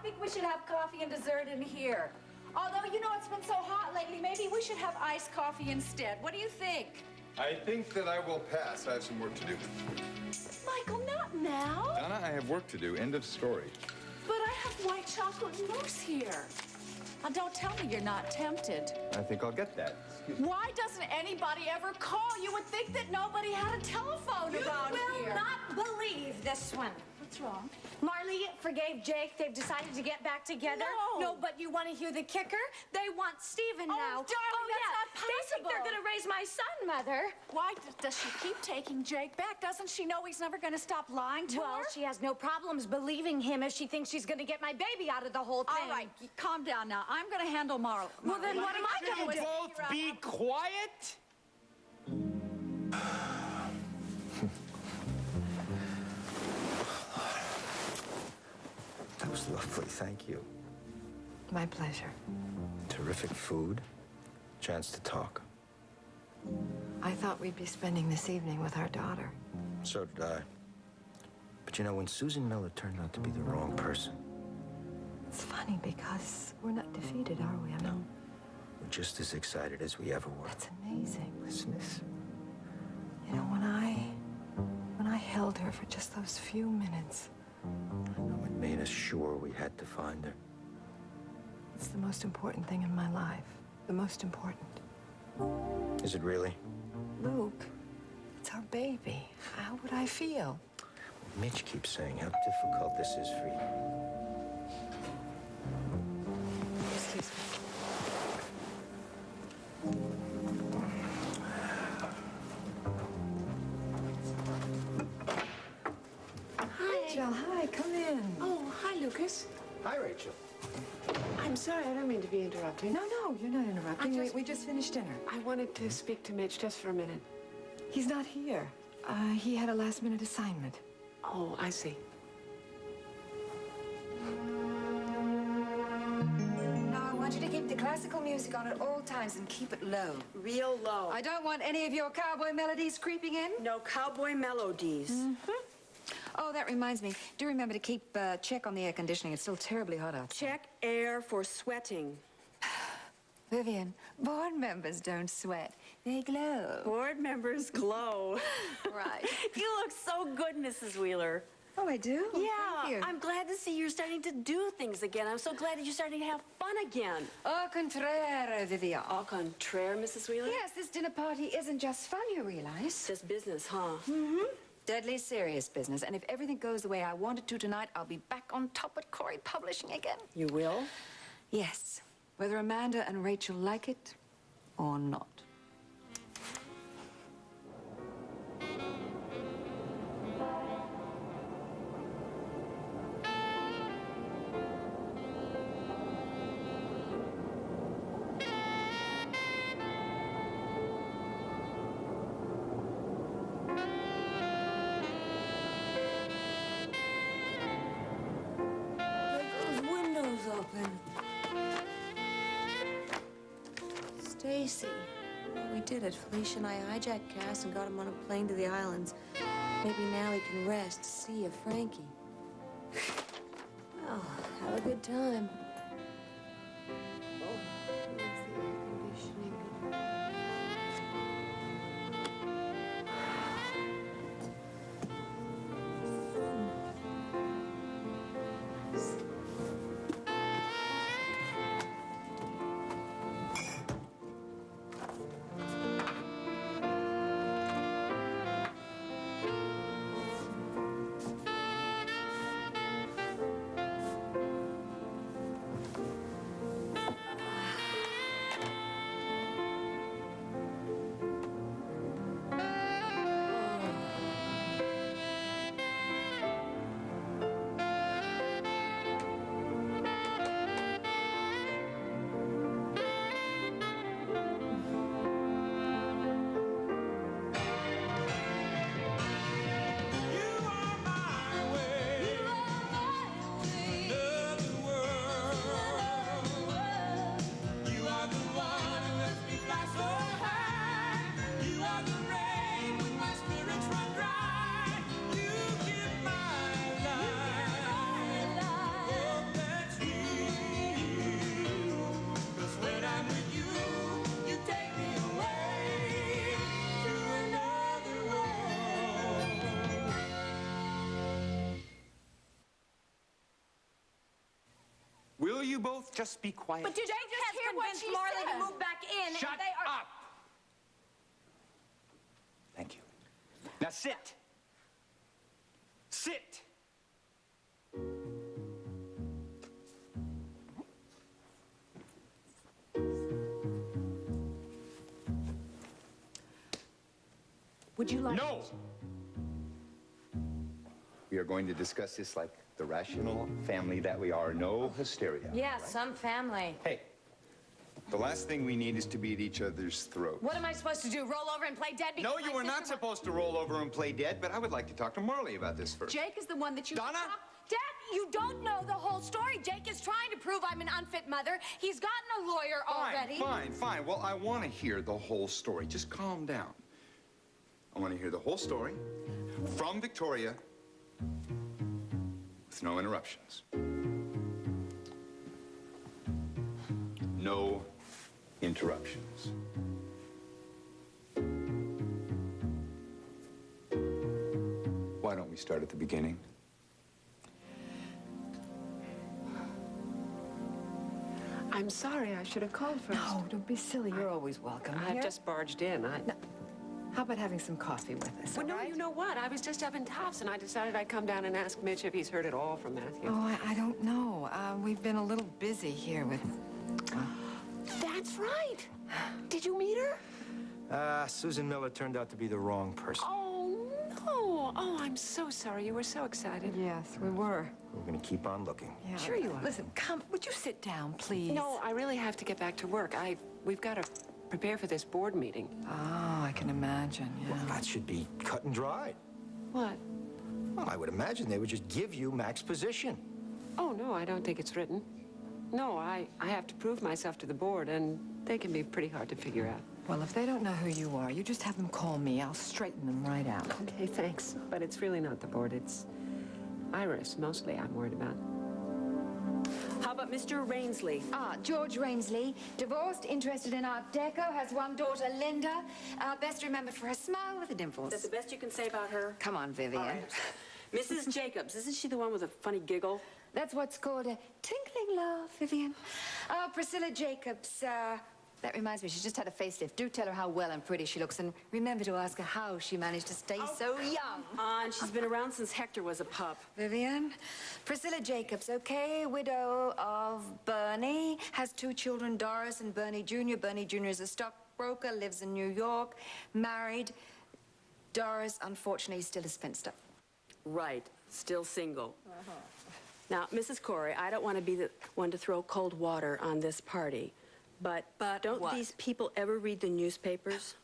think we should have coffee and dessert in here. Although, you know, it's been so hot lately, maybe we should have iced coffee instead. What do you think? I think that I will pass. I have some work to do. Michael, not now. Donna, I have work to do. End of story. But I have white chocolate mousse here. Now, don't tell me you're not tempted. I think I'll get that. Why doesn't anybody ever call? You would think that nobody had a telephone around here. You will not believe this one. What's wrong? Marley forgave Jake. They've decided to get back together. No. But you want to hear the kicker? They want Stephen now. Darling, that's not They think they're possible. going to raise my son, Mother. Why does she keep taking Jake back? Doesn't she know he's never going to stop lying to Well, her? she has no problems believing him if she thinks she's going to get my baby out of the whole thing. All right, calm down now. I'm going to handle Marley. Well, then what am I going to do? Both be quiet? That was lovely, thank you. My pleasure. Terrific food, chance to talk. I thought we'd be spending this evening with our daughter. So did I. But you know, when Susan Miller turned out to be the wrong person, It's funny because we're not defeated, are we? I mean, we're just as excited as we ever were. that's amazing. Isn't it? You know, when I held her for just those few minutes, I know it made us sure we had to find her. it's the most important thing in my life. The most important. Is it really? Luke, it's our baby. How would I feel? Mitch keeps saying how difficult this is for you. Excuse me. Rachel, hi, come in. Oh, hi, Lucas. Hi, Rachel. I'm sorry, I don't mean to be interrupting. No, you're not interrupting. I just- We just finished dinner. I wanted to speak to Mitch just for a minute. He's not here. He had a last-minute assignment. Oh, I see. Now, I want you to keep the classical music on at all times and keep it low. Real low. I don't want any of your cowboy melodies creeping in. No cowboy melodies. Oh, that reminds me. Do remember to keep check on the air conditioning. It's still terribly hot out. Check air for sweating. Vivian, board members don't sweat. They glow. Board members glow. Right. You look so good, Mrs. Wheeler. Oh, I do? Yeah, Thank you. I'm glad to see you're starting to do things again. I'm so glad that you're starting to have fun again. Au contraire, Vivian. Au contraire, Mrs. Wheeler? Yes, this dinner party isn't just fun, you realize. Just business, huh? Deadly serious business. And if everything goes the way I want it to tonight, I'll be back on top at Corey Publishing again. You will? Yes, whether Amanda and Rachel like it or not. Those windows open. Stacy. We did it. Felicia and I hijacked Cass and got him on a plane to the islands. Maybe now he can rest, see a Frankie. Well, have a good time. Oh, where's the air conditioning? you both just be quiet? But did you just hear what she Marley said? to move back in, Shut and they are... up! Thank you. Now sit. Sit. Would you like... No! We are going to discuss this like the rational family that we are. No hysteria. Yeah, some family. Hey, the last thing we need is to be at each other's throats. What am I supposed to do? Roll over and play dead? Because No, you my were not sister wa- supposed to roll over and play dead, but I would like to talk to Marley about this first. Jake is the one that you... Donna? Dad, you don't know the whole story. Jake is trying to prove I'm an unfit mother. He's gotten a lawyer already. Fine. Well, I want to hear the whole story. Just calm down. I want to hear the whole story from Victoria with no interruptions. No interruptions. Why don't we start at the beginning? I'm sorry, I should have called first. No, don't be silly. You're always welcome I've here. just barged in. How about having some coffee with us? Well, all no, right? you know what? I was just up in Tops, and I decided I'd come down and ask Mitch if he's heard it all from Matthew. Oh, I don't know. We've been a little busy here with... That's right. Did you meet her? Susan Miller turned out to be the wrong person. Oh, no. Oh, I'm so sorry. You were so excited. Yes, we were. We're gonna keep on looking. Yeah. Sure you are. Listen, come. Would you sit down, please? No, I really have to get back to work. We've got to prepare for this board meeting. Oh, I can imagine, yeah. Well, that should be cut and dried. What? Well, I would imagine they would just give you Mac's position. Oh, no, I don't think it's written. No, I have to prove myself to the board, and they can be pretty hard to figure out. Well, if they don't know who you are, you just have them call me. I'll straighten them right out. Okay, thanks. But it's really not the board. It's Iris, mostly, I'm worried about. How about Mr. Rainsley? George Rainsley, divorced, interested in Art Deco, has one daughter, Linda, best remembered for her smile with the dimples. That's the best you can say about her? Come on, Vivian. All right. Mrs. Jacobs, isn't she the one with a funny giggle? That's what's called a tinkling laugh, Vivian. Priscilla Jacobs, that reminds me, she just had a facelift. Do tell her how well and pretty she looks, and remember to ask her how she managed to stay so young. And she's been around since Hector was a pup. Vivian. Priscilla Jacobs, okay, widow of Bernie, has 2 children, Doris and Bernie Jr. Bernie Jr. is a stockbroker, lives in New York, married. Doris, unfortunately, still is fenced up. Right, still single. Now, Mrs. Corey, I don't want to be the one to throw cold water on this party, but don't what? these people ever read the newspapers?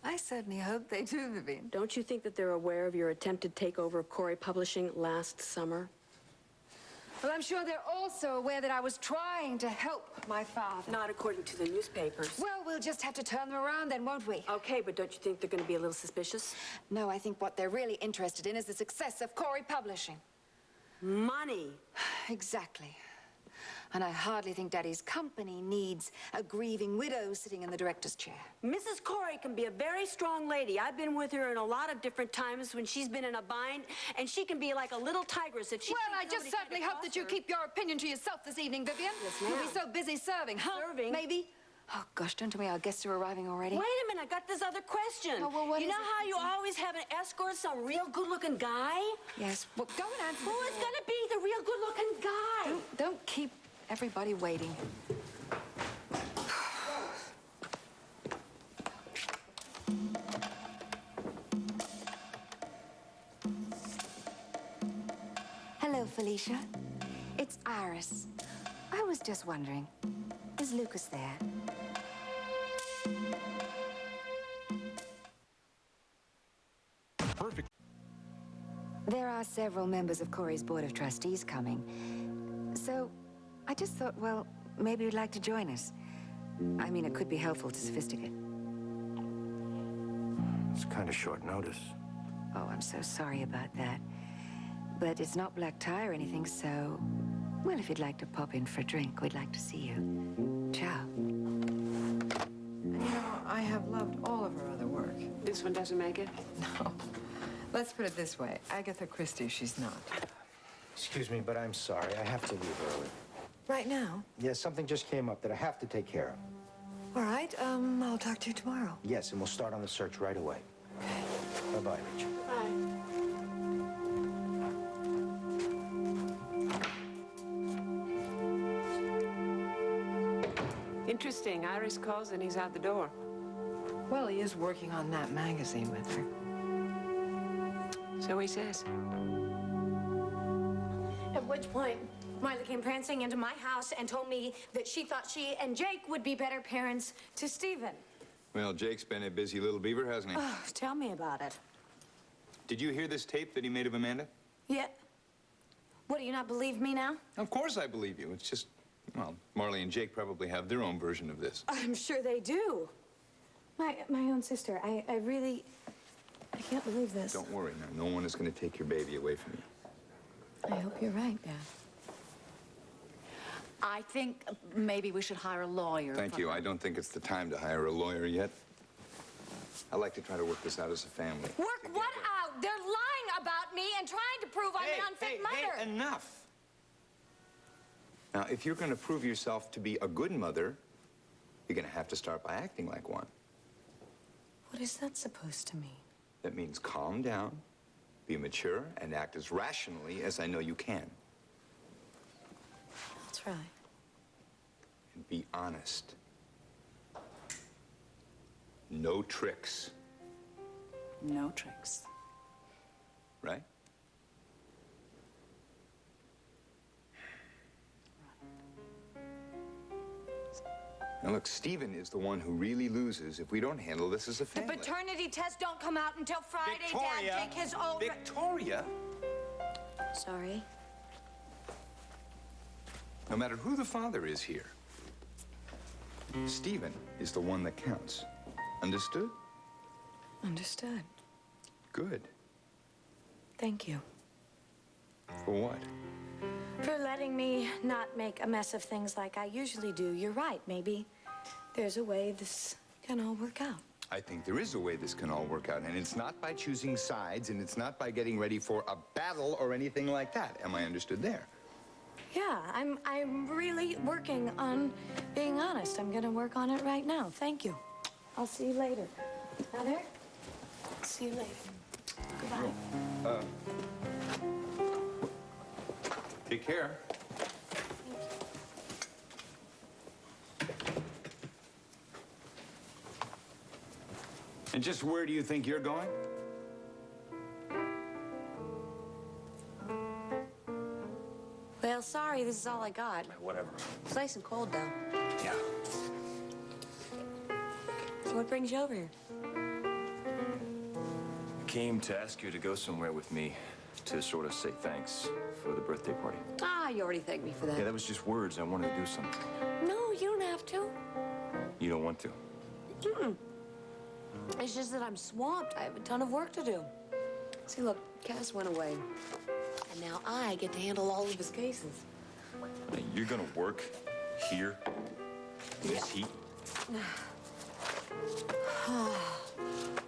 I certainly hope they do, Vivian. Don't you think that they're aware of your attempted takeover of Corey Publishing last summer? Well, I'm sure they're also aware that I was trying to help my father. Not according to the newspapers. Well, we'll just have to turn them around then, won't we? Okay, but don't you think they're going to be a little suspicious? No, I think what they're really interested in is the success of Corey Publishing. Money. Exactly. And I hardly think Daddy's company needs a grieving widow sitting in the director's chair. Mrs. Corey can be a very strong lady. I've been with her in a lot of different times when she's been in a bind, and she can be like a little tigress if she... Well, I just certainly hope that you keep your opinion to yourself this evening, Vivian. Yes, You'll ma'am. be so busy serving, huh? Serving? Maybe. Oh, gosh, don't tell me our guests are arriving already. Wait a minute, I got this other question. Oh, well, what you is know it? how you always have an escort, some real good-looking guy? Yes, well, go and answer. Who is going to be the real good-looking guy? Don't keep everybody waiting. Hello, Felicia. It's Iris. I was just wondering, is Lucas there? Perfect. There are several members of Corey's Board of Trustees coming. So, I just thought, well, maybe you'd like to join us. I mean, it could be helpful to Sophisticate. It's kind of short notice. Oh, I'm so sorry about that. But it's not black tie or anything, so... Well, if you'd like to pop in for a drink, we'd like to see you. Ciao. And you know, I have loved all of her other work. This one doesn't make it? No. Let's put it this way. Agatha Christie, she's not. Excuse me, but I'm sorry. I have to leave early. Right now? Yeah, something just came up that I have to take care of. All right, I'll talk to you tomorrow. Yes, and we'll start on the search right away. Bye-bye, Rachel. Interesting. Iris calls and he's out the door. Well, he is working on that magazine with her. So he says. At which point, Marla came prancing into my house and told me that she thought she and Jake would be better parents to Stephen. Well, Jake's been a busy little beaver, hasn't he? Oh, tell me about it. Did you hear this tape that he made of Amanda? Yeah. What, do you not believe me now? Of course I believe you. It's just, well, Marley and Jake probably have their own version of this. I'm sure they do. My own sister, I can't believe this. Don't worry now. No one is going to take your baby away from you. I hope you're right, Dad. I think maybe we should hire a lawyer. Thank you. I don't think it's the time to hire a lawyer yet. I like to try to work this out as a family. Work what out? They're lying about me and trying to prove I'm an unfit mother. Hey, enough. Now, if you're going to prove yourself to be a good mother, you're going to have to start by acting like one. What is that supposed to mean? That means calm down, be mature, and act as rationally as I know you can. That's right. And be honest. No tricks, No tricks. right? Now look, Stephen is the one who really loses if we don't handle this as a The family. paternity tests don't come out until Friday, Victoria! Dad. Jake has already... Victoria! Sorry. No matter who the father is here, Stephen is the one that counts. Understood? Understood. Good. Thank you. For what? For letting me not make a mess of things like I usually do. You're right. Maybe there's a way this can all work out. I think there is a way this can all work out, and it's not by choosing sides, and it's not by getting ready for a battle or anything like that. Am I understood there? Yeah, I'm really working on being honest. I'm gonna work on it right now. Thank you. I'll see you later. Mother, see you later. Goodbye. Take care. And just where do you think you're going? Well, sorry, this is all I got. Whatever. It's nice and cold, though. Yeah. So what brings you over here? I came to ask you to go somewhere with me to sort of say thanks for the birthday party. Ah, you already thanked me for that. Yeah, that was just words. I wanted to do something. No, you don't have to. You don't want to? Mm-mm. It's just that I'm swamped. I have a ton of work to do. See, look, Cass went away. And now I get to handle all of his cases. Now, you're gonna work here in this heat?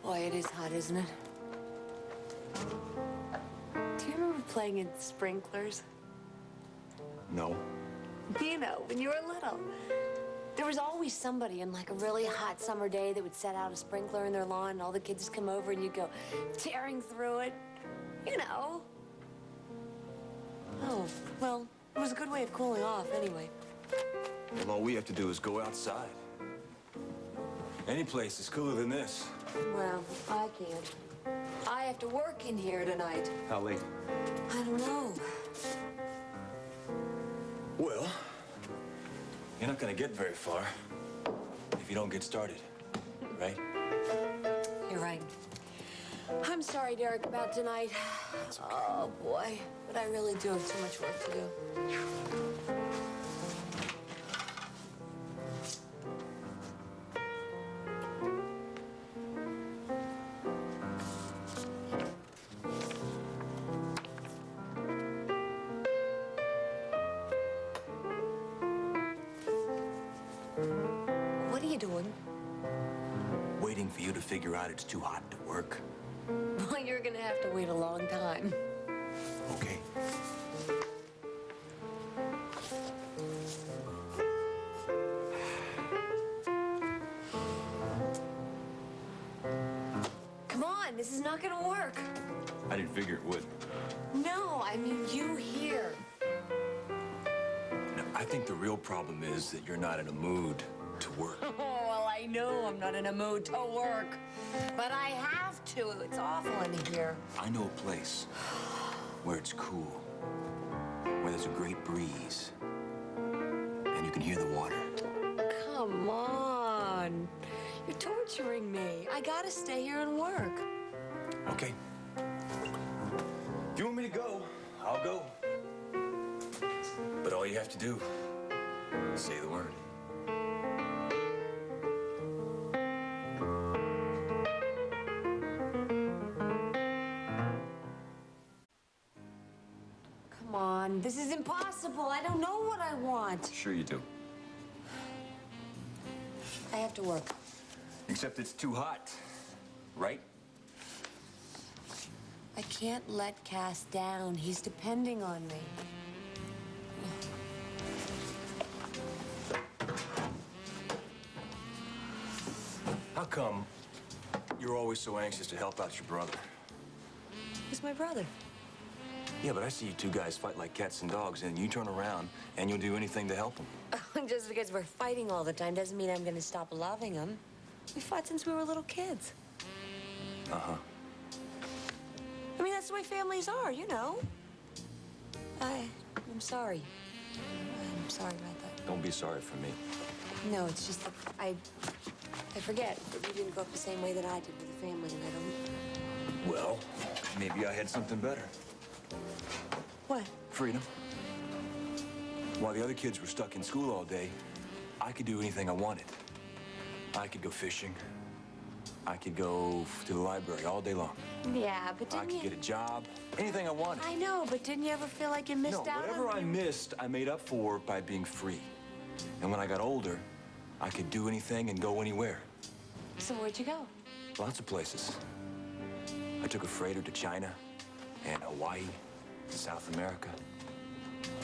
Boy, it is hot, isn't it? Do you remember playing in sprinklers? No. You know, when you were little. There was always somebody in like a really hot summer day that would set out a sprinkler in their lawn and all the kids would come over and you'd go tearing through it. You know. Oh, well, it was a good way of cooling off anyway. Well, all we have to do is go outside. Any place is cooler than this. Well, I can't. I have to work in here tonight. How late? I don't know. Well, you're not gonna get very far if you don't get started, right? You're right. I'm sorry, Derek, about tonight. Oh, boy. But I really do have too much work to do. What are you doing? Waiting for you to figure out it's too hot to work. Well, you're gonna have to wait a long time. Okay. This is not gonna work. I didn't figure it would. No, I mean you here. Now, I think the real problem is that you're not in a mood to work. Oh, well, I know I'm not in a mood to work. But I have to. It's awful in here. I know a place where it's cool, where there's a great breeze, and you can hear the water. Come on. You're torturing me. I gotta stay here and work. Okay. If you want me to go, I'll go. But all you have to do is say the word. Come on. This is impossible. I don't know what I want. Sure you do. I have to work. Except it's too hot, right? I can't let Cass down. He's depending on me. How come you're always so anxious to help out your brother? He's my brother. Yeah, but I see you two guys fight like cats and dogs, and you turn around and you'll do anything to help him. Just because we're fighting all the time doesn't mean I'm gonna stop loving him. We fought since we were little kids. Uh-huh. I mean, that's the way families are, you know. I'm sorry. I'm sorry about that. Don't be sorry for me. No, it's just that I forget that we didn't grow up the same way that I did with the family, and I don't... Well, maybe I had something better. What? Freedom. While the other kids were stuck in school all day, I could do anything I wanted. I could go fishing. I could go to the library all day long. Yeah, but I could get a job, anything I wanted. I know, but didn't you ever feel like you missed out whatever on... I missed, I made up for by being free. And when I got older, I could do anything and go anywhere. So where'd you go? Lots of places. I took a freighter to China and Hawaii, South America.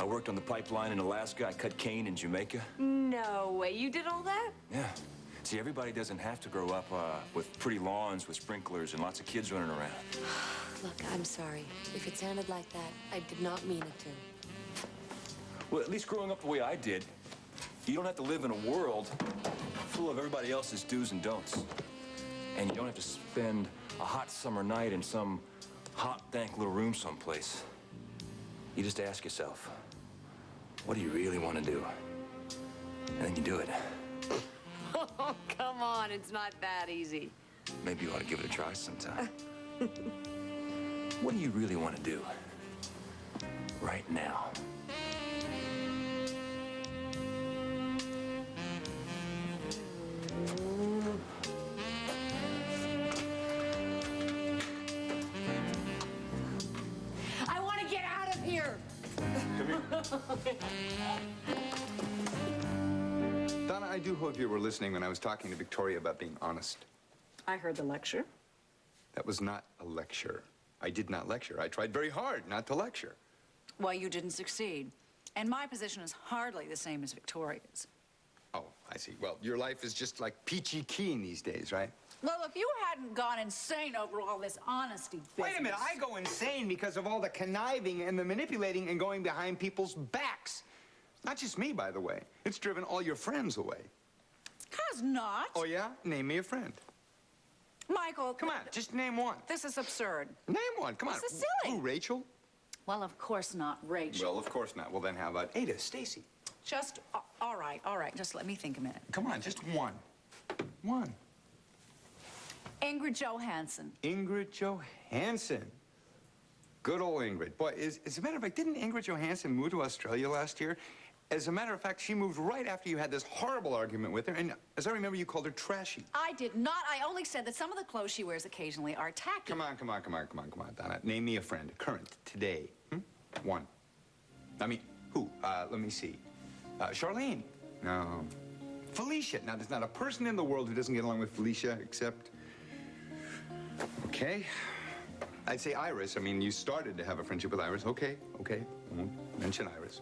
I worked on the pipeline in Alaska. I cut cane in Jamaica. No way. You did all that? Yeah. See, everybody doesn't have to grow up with pretty lawns with sprinklers and lots of kids running around. Look, I'm sorry. If it sounded like that, I did not mean it to. Well, at least growing up the way I did, you don't have to live in a world full of everybody else's do's and don'ts. And you don't have to spend a hot summer night in some hot, dank little room someplace. You just ask yourself, what do you really want to do? And then you do it. Oh, come on. It's not that easy. Maybe you ought to give it a try sometime. What do you really want to do? Right now. I want to get out of here. Donna, I do hope you were listening when I was talking to Victoria about being honest. I heard the lecture. That was not a lecture. I did not lecture. I tried very hard not to lecture. Well, you didn't succeed. And my position is hardly the same as Victoria's. Oh, I see. Well, your life is just like peachy keen these days, right? Well, if you hadn't gone insane over all this honesty business... Wait a minute. I go insane because of all the conniving and the manipulating and going behind people's backs. Not just me, by the way. It's driven all your friends away. Has not. Oh, yeah? Name me a friend. Michael... Come on, just name one. This is absurd. Name one. Come on. This is silly. Who, Rachel? Well, of course not, Rachel. Well, of course not. Well, then how about Ada, Stacy? Just, all right. Just let me think a minute. Come on, just one. One. Ingrid Johansson. Ingrid Johansson. Good old Ingrid. Boy, as a matter of fact, didn't Ingrid Johansson move to Australia last year? As a matter of fact, she moved right after you had this horrible argument with her, and as I remember, you called her trashy. I did not. I only said that some of the clothes she wears occasionally are tacky. Come on, Donna. Name me a friend. Current, today. One. I mean, who? Let me see. Charlene. No. Felicia. Now, there's not a person in the world who doesn't get along with Felicia, except... Okay. I'd say Iris. I mean, you started to have a friendship with Iris. Okay. I won't mention Iris.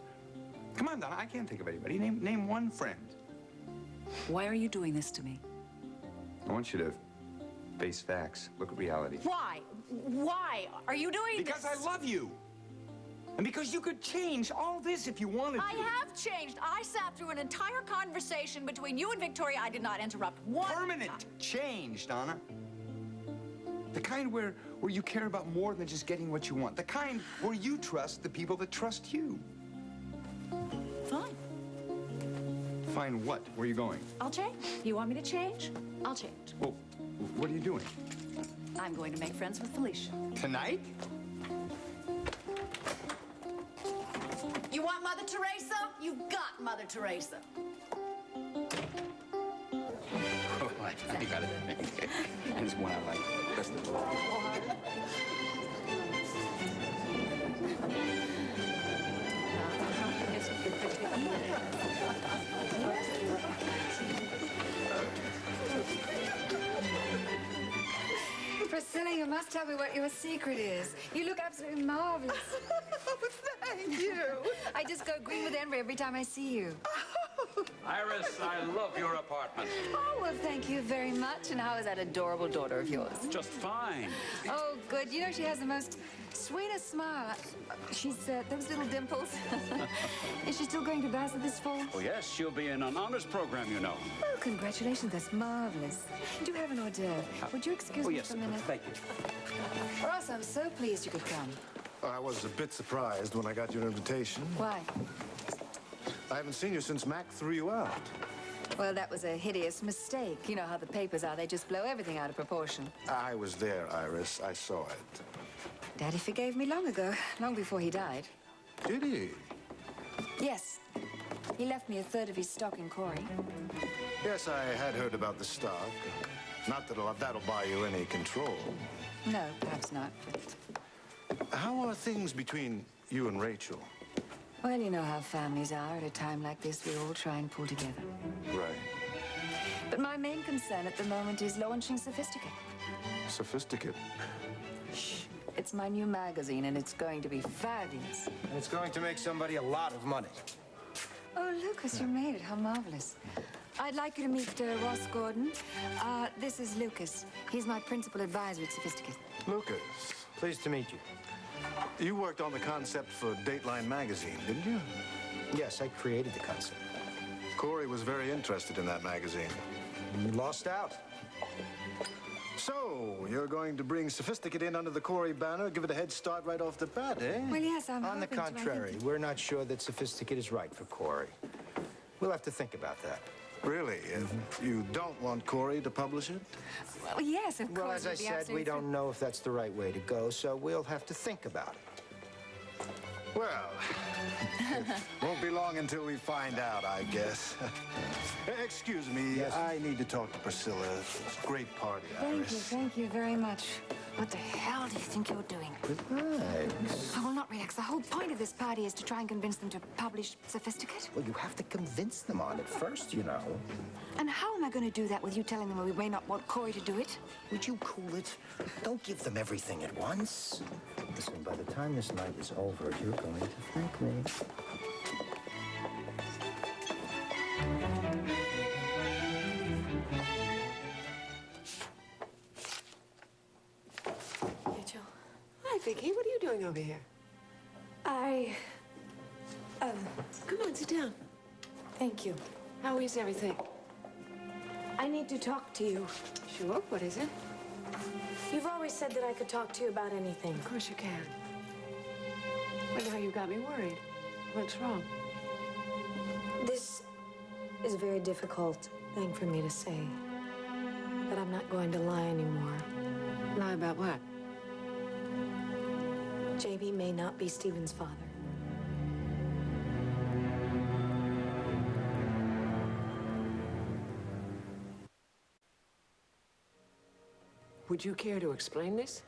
Come on, Donna. I can't think of anybody. Name one friend. Why are you doing this to me? I want you to Face facts. Look at reality. Why? Why are you doing Because this? I love you. And because you could change all this if you wanted to. I have changed. I sat through an entire conversation between you and Victoria. I did not interrupt one Permanent time. change, Donna. The kind where you care about more than just getting what you want. The kind where you trust the people that trust you. Fine. Fine what? Where are you going? I'll change. You want me to change? I'll change. Well, what are you doing? I'm going to make friends with Felicia. Tonight? You want Mother Teresa? You got Mother Teresa. Oh, I got it. That's one I like. That's the one. Priscilla, you must tell me what your secret is. You look absolutely marvelous. Thank you. I just go green with envy every time I see you. Iris, I love your apartment. Oh, well, thank you very much. And how is that adorable daughter of yours? Just fine. Oh, good. You know, she has the most sweetest smile. She's, those little dimples. Is she still going to Bassett this fall? Oh, yes, she'll be in an honors program, you know. Oh, congratulations. That's marvelous. Do have an hors d'oeuvre. Would you excuse me for a minute? Thank you. Ross, I'm so pleased you could come. I was a bit surprised when I got your invitation. Why? I haven't seen you since Mac threw you out. Well, that was a hideous mistake. You know how the papers are. They just blow everything out of proportion. I was there, Iris. I saw it. Daddy forgave me long ago, long before he died. Did he? Yes. He left me a third of his stock in Corey. Yes, I had heard about the stock. Not that that'll buy you any control. No, perhaps not, but... How are things between you and Rachel? Well, you know how families are. At a time like this, we all try and pull together. Right. But my main concern at the moment is launching Sophisticate. Sophisticate? Shh. It's my new magazine, and it's going to be fabulous. And it's going to make somebody a lot of money. Oh, Lucas, you made it. How marvelous. I'd like you to meet Ross Gordon. This is Lucas. He's my principal advisor at Sophisticate. Lucas, Pleased to meet you. you worked on the concept for Dateline magazine, didn't you? Yes, I created the concept. Corey was very interested in that magazine. You lost out. So, you're going to bring Sophisticate in under the Corey banner, give it a head start right off the bat, eh? Well, yes, I'm On the hoping to. I contrary, think- we're not sure that Sophisticate is right for Corey. We'll have to think about that. Really? You don't want Corey to publish it? Well, yes, of course. Well, as I it'd be said, we absolutely don't know if that's the right way to go, so we'll have to think about it. Well, it won't be long until we find out, I guess. Excuse me, Yes? I need to talk to Priscilla. It's a great party, Iris. Thank you very much. What the hell do you think you're doing? Relax. I will not relax. The whole point of this party is to try and convince them to publish Sophisticate. Well, you have to convince them on it first, you know. And how am I going to do that with you telling them we may not want Corey to do it? Would you cool it? Don't give them everything at once. Listen, by the time this night is over, you're going to thank me. Hey, Joe. Hi, Vicky. What are you doing over here? Come on, sit down. Thank you. How is everything? I need to talk to you. Sure. What is it? You've always said that I could talk to you about anything. Of course you can. But now you got me worried. What's wrong? This is a very difficult thing for me to say. But I'm not going to lie anymore. Lie about what? JB may not be Stephen's father. Would you care to explain this?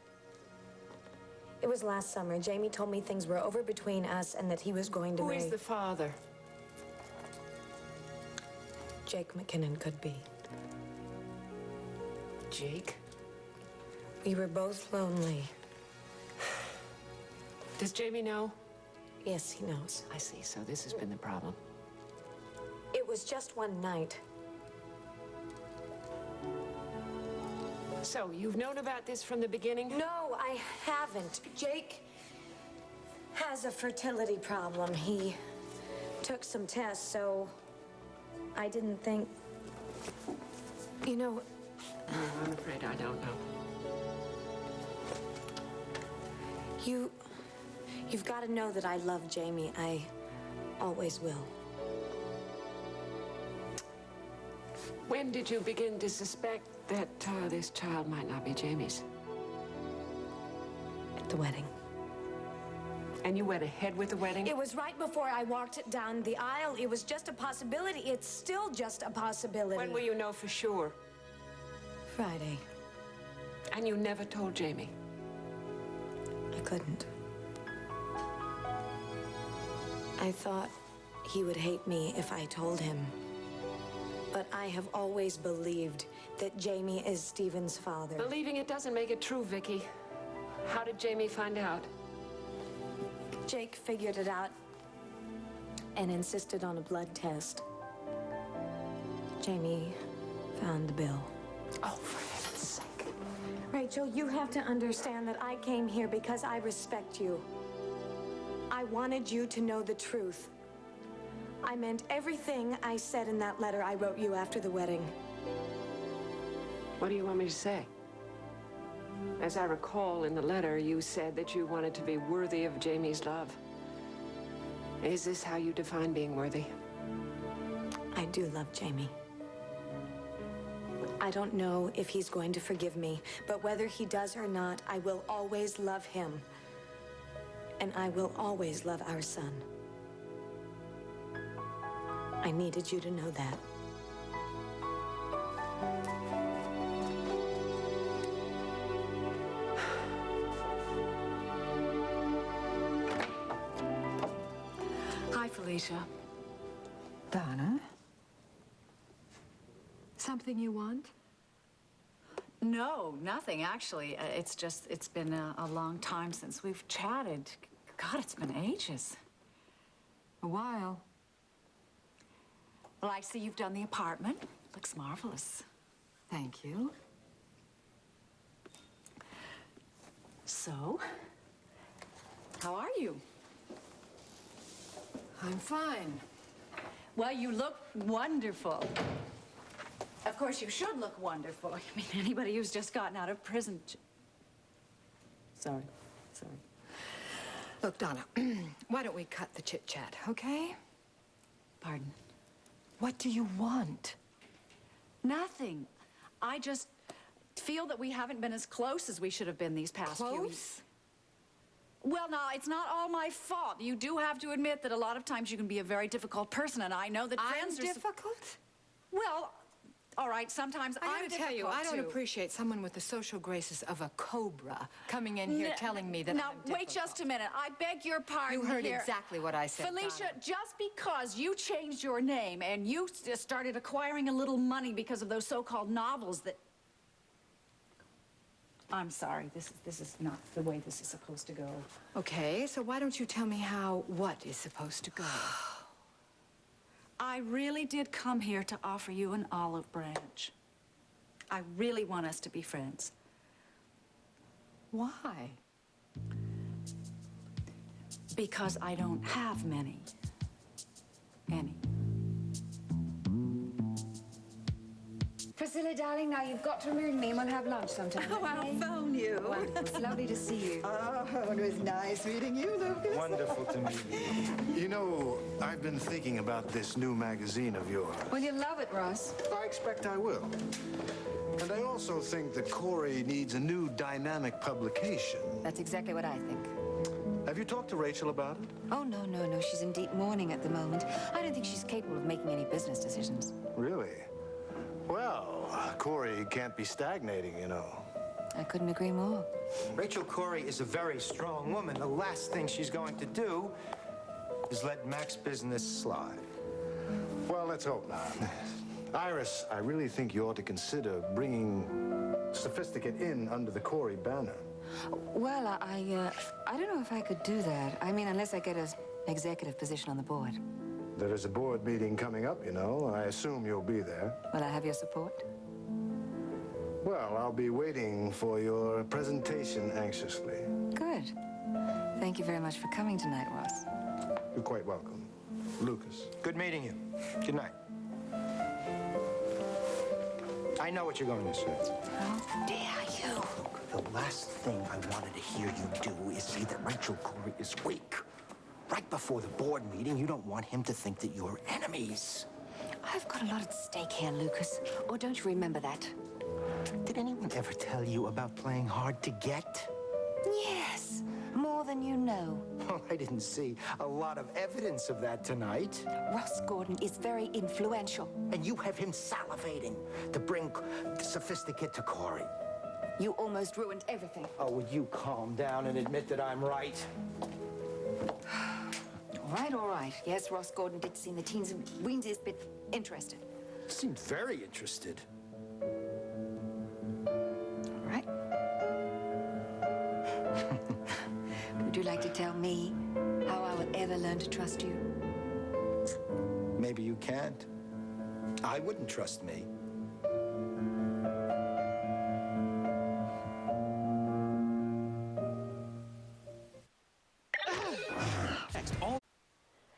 It was last summer. Jamie told me things were over between us and that he was going to Who marry... is the father? Jake McKinnon could be. Jake? We were both lonely. Does Jamie know? Yes, he knows. I see. So this has been the problem. It was just one night. So, you've known about this from the beginning? No, I haven't. Jake has a fertility problem. He took some tests, so I didn't think... You know... No, I'm afraid I don't know. You've got to know that I love Jamie. I always will. When did you begin to suspect that this child might not be Jamie's? At the wedding. And you went ahead with the wedding? It was right before I walked it down the aisle. It was just a possibility. It's still just a possibility. When will you know for sure? Friday. And you never told Jamie? I couldn't. I thought he would hate me if I told him. But I have always believed that Jamie is Stephen's father. Believing it doesn't make it true, Vicky. How did Jamie find out? Jake figured it out and insisted on a blood test. Jamie found the bill. Oh, for heaven's sake. Rachel, you have to understand that I came here because I respect you. I wanted you to know the truth. I meant everything I said in that letter I wrote you after the wedding. What do you want me to say? As I recall in the letter, you said that you wanted to be worthy of Jamie's love. Is this how you define being worthy? I do love Jamie. I don't know if he's going to forgive me, but whether he does or not, I will always love him. And I will always love our son. I needed you to know that. Hi, Felicia. Donna? Something you want? No, nothing, actually. It's been a long time since we've chatted. God, it's been ages. A while. Well, I see you've done the apartment. Looks marvelous. Thank you. So, how are you? I'm fine. Well, you look wonderful. Of course, you should look wonderful. I mean, anybody who's just gotten out of prison... Sorry. Look, Donna, why don't we cut the chit-chat, okay? Pardon? What do you want? Nothing. I just feel that we haven't been as close as we should have been these past few weeks. Well, now, it's not all my fault. You do have to admit that a lot of times you can be a very difficult person, and I know that friends are... difficult? Well, all right, sometimes I'm I gotta tell you, I don't too. appreciate someone with the social graces of a cobra coming in here telling me that Now, I'm wait just a minute. I beg your pardon. You heard here. exactly what I said, Felicia, Donna. just because you changed your name and you started acquiring a little money because of those so-called novels that... I'm sorry. This is not the way this is supposed to go. Okay, so why don't you tell me how what is supposed to go? I really did come here to offer you an olive branch. I really want us to be friends. Why? Because I don't have many. Any. Priscilla, darling, now you've got to remove me and we'll have lunch sometime. Oh, I'll phone you. Wonderful. It's lovely to see you. Oh, it was nice meeting you, Lucas. Wonderful to meet you. You know, I've been thinking about this new magazine of yours. Well, you'll love it, Ross. I expect I will. And I also think that Corey needs a new dynamic publication. That's exactly what I think. Have you talked to Rachel about it? Oh, no. She's in deep mourning at the moment. I don't think she's capable of making any business decisions. Really? Well, Corey can't be stagnating, you know. I couldn't agree more. Rachel Corey is a very strong woman. The last thing she's going to do is let Mac's business slide. Well, let's hope not. Iris, I really think you ought to consider bringing Sophisticate in under the Corey banner. Well, I don't know if I could do that. I mean, unless I get an executive position on the board. There is a board meeting coming up, you know. I assume you'll be there. Will I have your support? Well, I'll be waiting for your presentation anxiously. Good. Thank you very much for coming tonight, Ross. You're quite welcome. Lucas. Good meeting you. Good night. I know what you're going to say. How dare you? The last thing I wanted to hear you do is say that Rachel Corey is weak. Right before the board meeting, you don't want him to think that you're enemies. I've got a lot at stake here, Lucas. Or don't you remember that? Did anyone ever tell you about playing hard to get? Yes, more than you know. Well, I didn't see a lot of evidence of that tonight. Ross Gordon is very influential. And you have him salivating to bring Sophisticate to Corey. You almost ruined everything. Oh, would you calm down and admit that I'm right? All right, all right. Yes, Ross Gordon did seem the teens and weensiest bit interested. Seemed very interested. All right. Would you like to tell me how I will ever learn to trust you? Maybe you can't. I wouldn't trust me.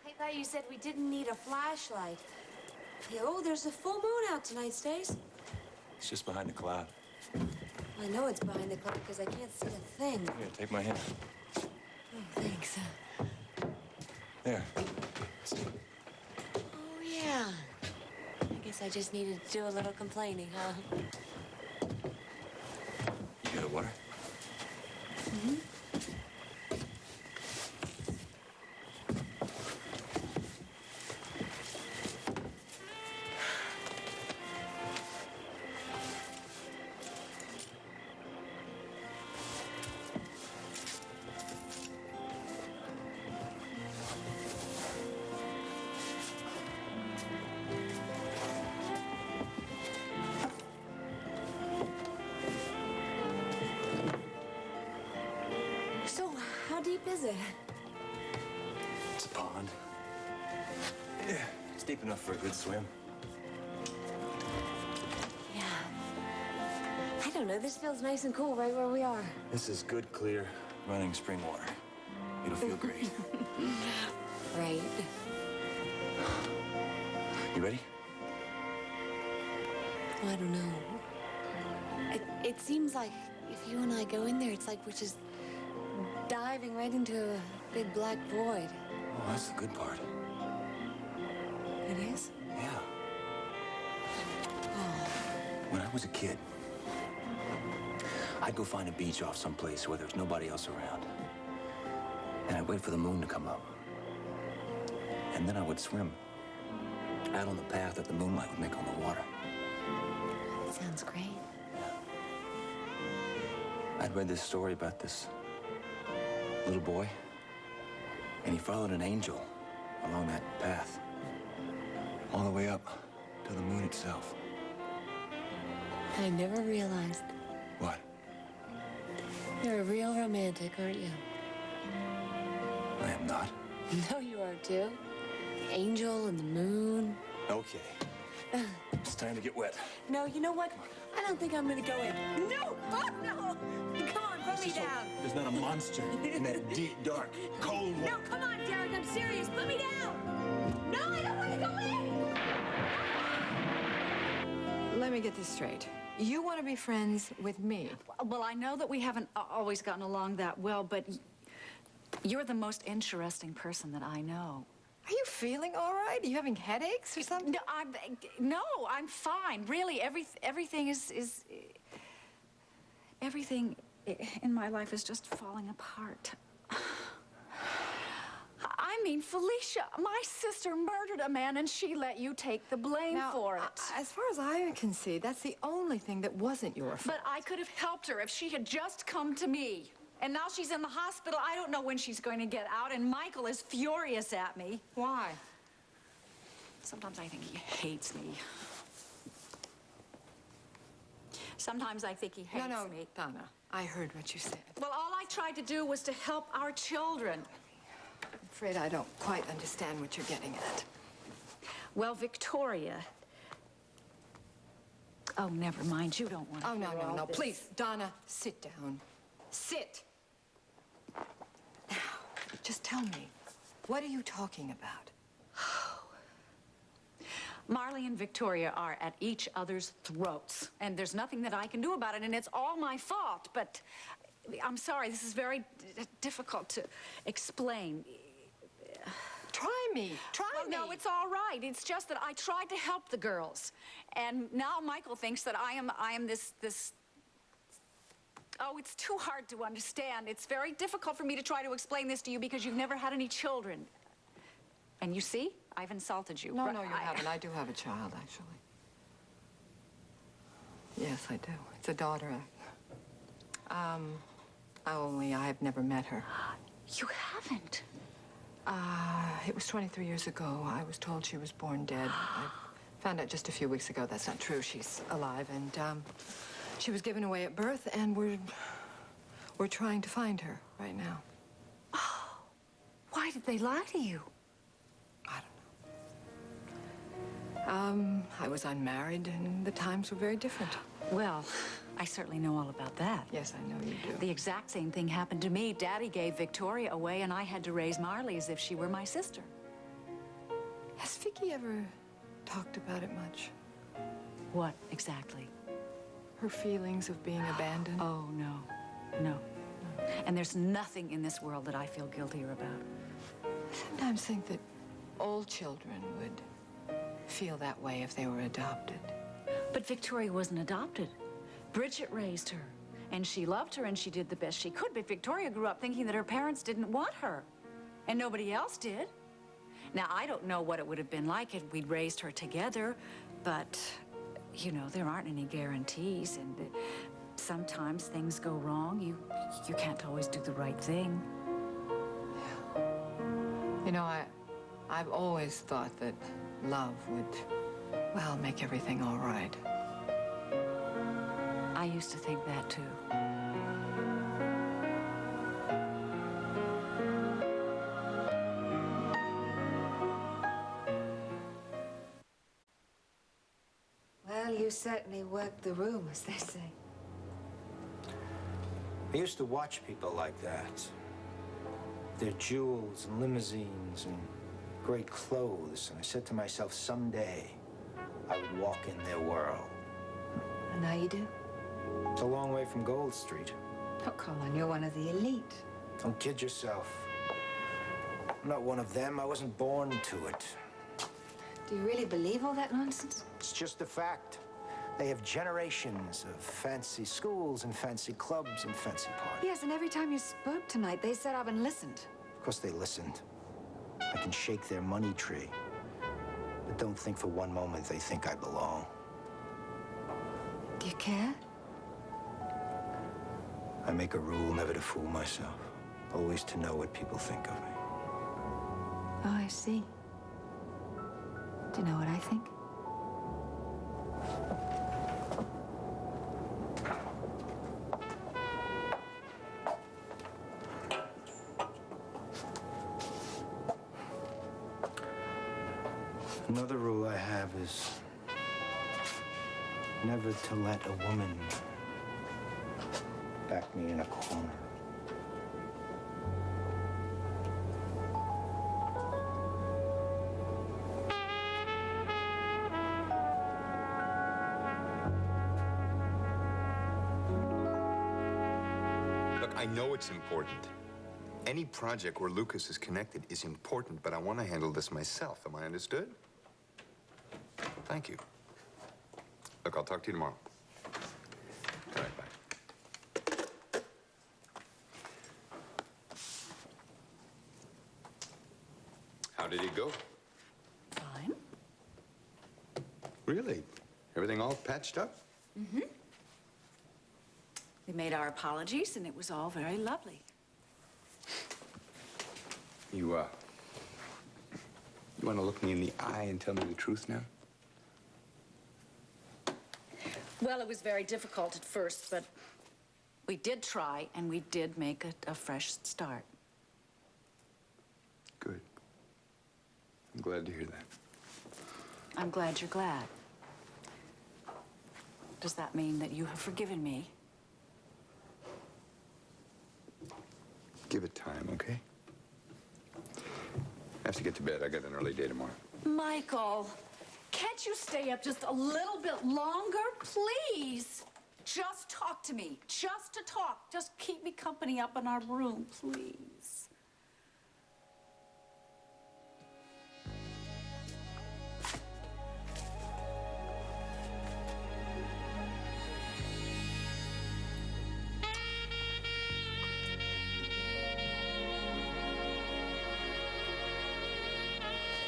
I thought you said we didn't need a flashlight. Hey, oh, there's a full moon out tonight, Stace. It's just behind the cloud. I know it's behind the cloud because I can't see a thing. Here, take my hand. Oh, thanks. There. Oh, yeah. I guess I just needed to do a little complaining, huh? You got a water? Mm-hmm. So, how deep is it? It's a pond. Yeah, it's deep enough for a good swim. Yeah. I don't know. This feels nice and cool right where we are. This is good, clear, running spring water. It'll feel great. Right. You ready? Well, I don't know. It seems like if you and I go in there, it's like we're just diving right into a big black void. Oh, that's the good part. It is? Yeah. Oh. When I was a kid, I'd go find a beach off someplace where there's nobody else around. And I'd wait for the moon to come up. And then I would swim out on the path that the moonlight would make on the water. That sounds great. I'd read this story about this little boy, and he followed an angel along that path, all the way up to the moon itself. I never realized. What? You're a real romantic, aren't you? I am not. No, you are too. The angel and the moon. Okay. It's time to get wet. No, you know what? I don't think I'm gonna go in. No! Oh, no! Come on, put me down. There's not a monster in that deep, dark, cold water. No, come on, Derek, I'm serious. Put me down! No, I don't want to go in! Let me get this straight. You want to be friends with me? Well, I know that we haven't always gotten along that well, but you're the most interesting person that I know. Are you feeling all right? Are you having headaches or something? No, I'm fine. Really, everything everything in my life is just falling apart. I mean, Felicia, my sister murdered a man and she let you take the blame for it. As far as I can see, that's the only thing that wasn't your fault. But I could have helped her if she had just come to me. And now she's in the hospital. I don't know when she's going to get out, and Michael is furious at me. Why? Sometimes I think he hates me. Sometimes I think he hates me. Donna, I heard what you said. Well, all I tried to do was to help our children. I'm afraid I don't quite understand what you're getting at. Well, Victoria, Oh, never mind. You don't want to. Oh, no, hear no, all no. this. Please, Donna, sit down. Sit. Now, just tell me, what are you talking about? Marley and Victoria are at each other's throats, and there's nothing that I can do about it, and it's all my fault. But I'm sorry, this is very difficult to explain. Try me. Try Well, me. no, it's all right. It's just that I tried to help the girls, and now Michael thinks that I am this. Oh, it's too hard to understand. It's very difficult for me to try to explain this to you because you've never had any children. And you see, I've insulted you. No, no, you haven't. I do have a child, actually. Yes, I do. It's a daughter. I've never met her. You haven't? It was 23 years ago. I was told she was born dead. I found out just a few weeks ago that's not true. She's alive, and, she was given away at birth, and we're trying to find her right now. Oh, why did they lie to you? I was unmarried, and the times were very different. Well, I certainly know all about that. Yes, I know you do. The exact same thing happened to me. Daddy gave Victoria away, and I had to raise Marley as if she were my sister. Has Vicky ever talked about it much? What exactly? Her feelings of being abandoned? Oh, no. No. And there's nothing in this world that I feel guiltier about. I sometimes think that all children would feel that way if they were adopted. But Victoria wasn't adopted. Bridget raised her, and she loved her, and she did the best she could. But Victoria grew up thinking that her parents didn't want her, and nobody else did. Now, I don't know what it would have been like if we'd raised her together, but, you know, there aren't any guarantees, and sometimes things go wrong. You can't always do the right thing. You know, I've always thought that love would, well, make everything all right. I used to think that, too. Well, you certainly worked the room, as they say. I used to watch people like that. Their jewels and limousines and great clothes. And I said to myself, someday I would walk in their world. And now you do? It's a long way from Gold Street. Oh, Colin, you're one of the elite. Don't kid yourself. I'm not one of them. I wasn't born to it. Do you really believe all that nonsense? It's just a fact. They have generations of fancy schools and fancy clubs and fancy parties. Yes, and every time you spoke tonight, they sat up and listened. Of course they listened. I can shake their money tree. But don't think for one moment they think I belong. Do you care? I make a rule never to fool myself. Always to know what people think of me. Oh, I see. Do you know what I think? Another rule I have is never to let a woman back me in a corner. Look, I know it's important. Any project where Lucas is connected is important, but I want to handle this myself. Am I understood? Thank you. Look, I'll talk to you tomorrow. All right, bye. How did it go? Fine. Really? Everything all patched up? Mm-hmm. We made our apologies, and it was all very lovely. You want to look me in the eye and tell me the truth now? Well, it was very difficult at first, but we did try, and we did make a fresh start. Good. I'm glad to hear that. I'm glad you're glad. Does that mean that you have forgiven me? Give it time, okay? I have to get to bed. I got an early day tomorrow. Michael, can't you stay up just a little bit longer, please? Just talk to me. Just to talk. Just keep me company up in our room, please.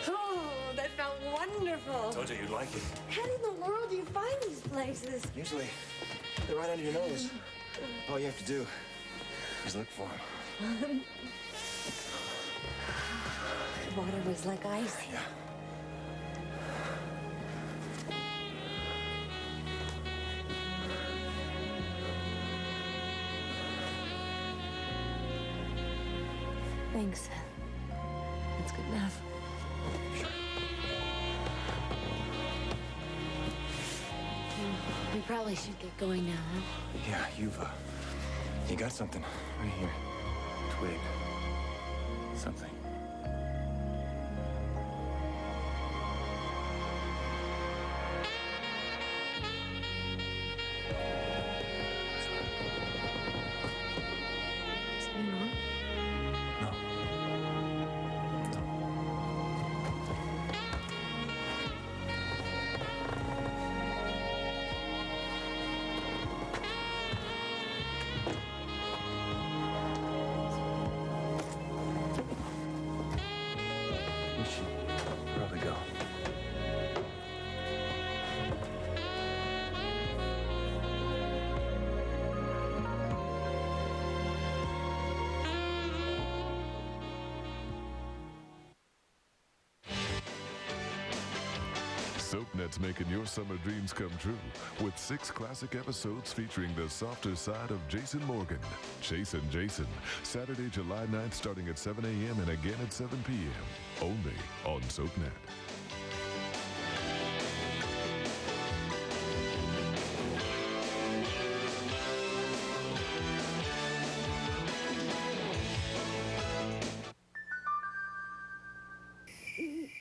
Oh, that felt wonderful. Told you you'd like it. How in the world do you find these places? Usually, they're right under your nose. All you have to do is look for them. The water was like ice. Yeah. Thanks. That's good enough. We probably should get going now, huh? Yeah, you got something right here. Twig. Something. Something wrong? No. We should probably go. SoapNet's making your summer dreams come true with 6 classic episodes featuring the softer side of Jason Morgan. Chasing Jason, Saturday, July 9th, starting at 7 a.m. and again at 7 p.m. Only on SoapNet.